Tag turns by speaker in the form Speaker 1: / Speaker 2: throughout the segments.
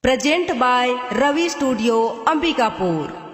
Speaker 1: Present by Ravi Studio, Ambikapur.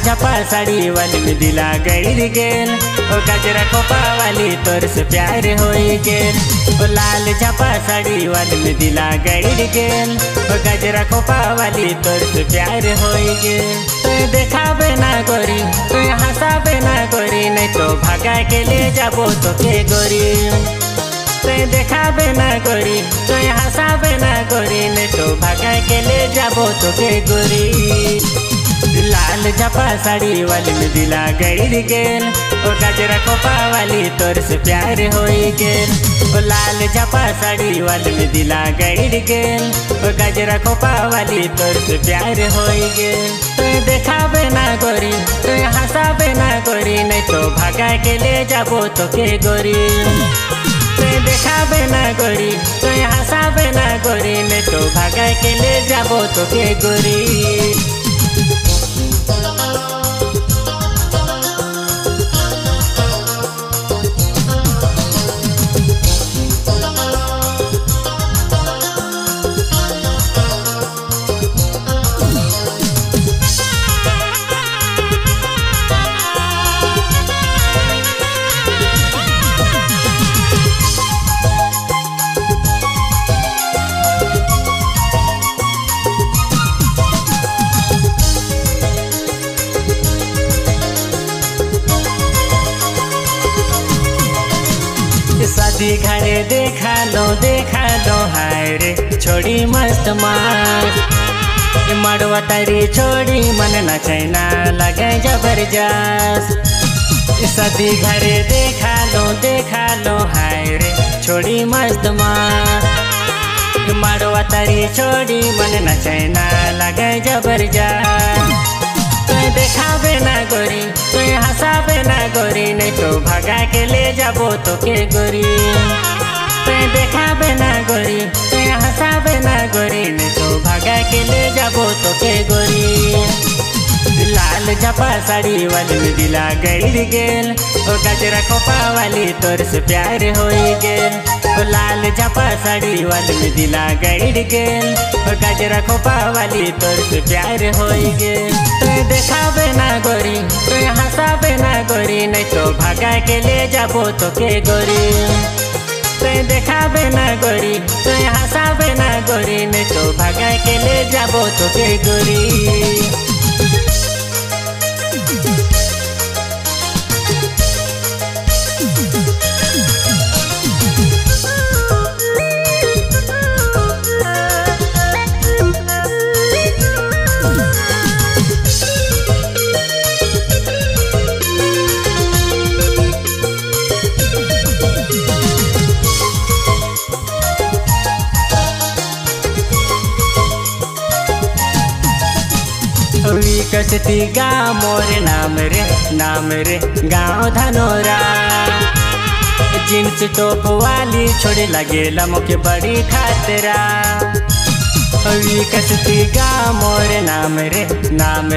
Speaker 2: झपा साड़ी वाली में दिला गई गेल ओ गजरा कोपा वाली तोर से प्यार होई गेल ओ लाल झपा साड़ी वाली में दिला गई गेल ओ गजरा कोपा वाली तोर से प्यार होई गेल तो देखाबे ना गोरी तो हंसाबे ना गोरी नहीं तो भागा के ले जाबो तो के गोरी तो देखाबे ना गोरी तो हंसाबे ना गोरी नहीं तो भागा के ले जाबो तो के गोरी लाल झपा साड़ी वाली में दिला गई गेल ओ गजरा कोपा वाली तोर से प्यार होई गेल ओ लाल झपा साड़ी वाली में दिला गई गेल ओ गजरा कोपा वाली तोर से प्यार होई गेल तो देखाबे ना गोरी तो हंसाबे ना गोरी नहीं तो भागा के ले जाबो तो के गोरी तो देखाबे ना गोरी तो हंसाबे ना गोरी नहीं तो भागा के ले जाबो तो के गोरी। शादी घरे देखा लो हाय रे छोड़ी मस्त मस्त मड़वा तारी छोड़ी मन नचैना लगे जबरदस्त शादी घरे देखा लो हाय रे छोड़ी मस्त मस्त मड़वा तारी छोड़ी मन नचैना लगे जबरदस्त देखाबे ना गोरी तो हंसाबे ना गोरी नहीं तो भागा के ले जाबो तो के गोरी तो देखाबे ना गोरी तो हंसाबे ना गोरी नहीं तो भागा के ले जाबो तो के गोरी। लाल झपा साड़ी वाली में दिला गई गेल ओ गजरा कोपा वाली तोर से प्यार होई गेल ओ लाल झपा साड़ी वाली में दिला गई गेल ओ गजरा कोपा वाली तोर से प्यार होई गेल तो देखाबे ना गोरी तो हंसाबे ना गोरी नहीं तो भागा के ले जाबो तो के गोरी तो देखाबे ना गोरी तो हंसाबे ना गोरी नहीं तो भागा के ले जाबो तो के गोरी। विकसती गाँव मोरे नाम रे गाँव धनोरा जींस टॉप वाली छोड़े लगे लमके बड़ी खातरा विकसती गाँव मोरे नाम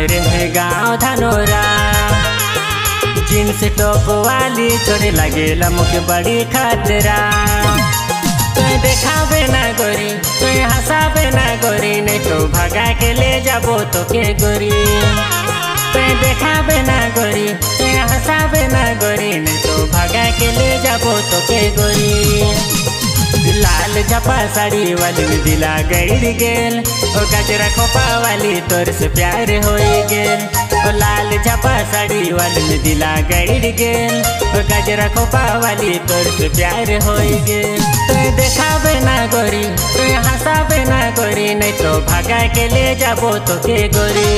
Speaker 2: रे गाँव धनोरा जींस टॉप वाली छोड़े लगे लमके बड़ी खातरा तो देखाबे ना गोरी तो हंसाबे ना गोरी नहीं तो भागा के ले जाबो तो के गोरी तो देखाबे ना गोरी तो हंसाबे ना गोरी नहीं तो भागा के ले जाबो तो के गोरी। लाल झपा साड़ी वाली में दिला गई गेल ओ गजरा कोपा वाली तोर से प्यार होई गेल ओ लाल झपा साड़ी वाली में दिला गई गेल ओ गजरा कोपा वाली तोर से प्यार होई गेल तो देखाबे ना गोरी तो हंसाबे ना गोरी नहीं तो भागा के ले जाबो तो के गोरी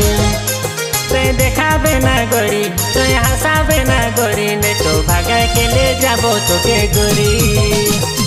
Speaker 2: तो देखाबे ना गोरी तो हंसाबे ना गोरी नहीं तो भागा के ले जाबो तो के गोरी।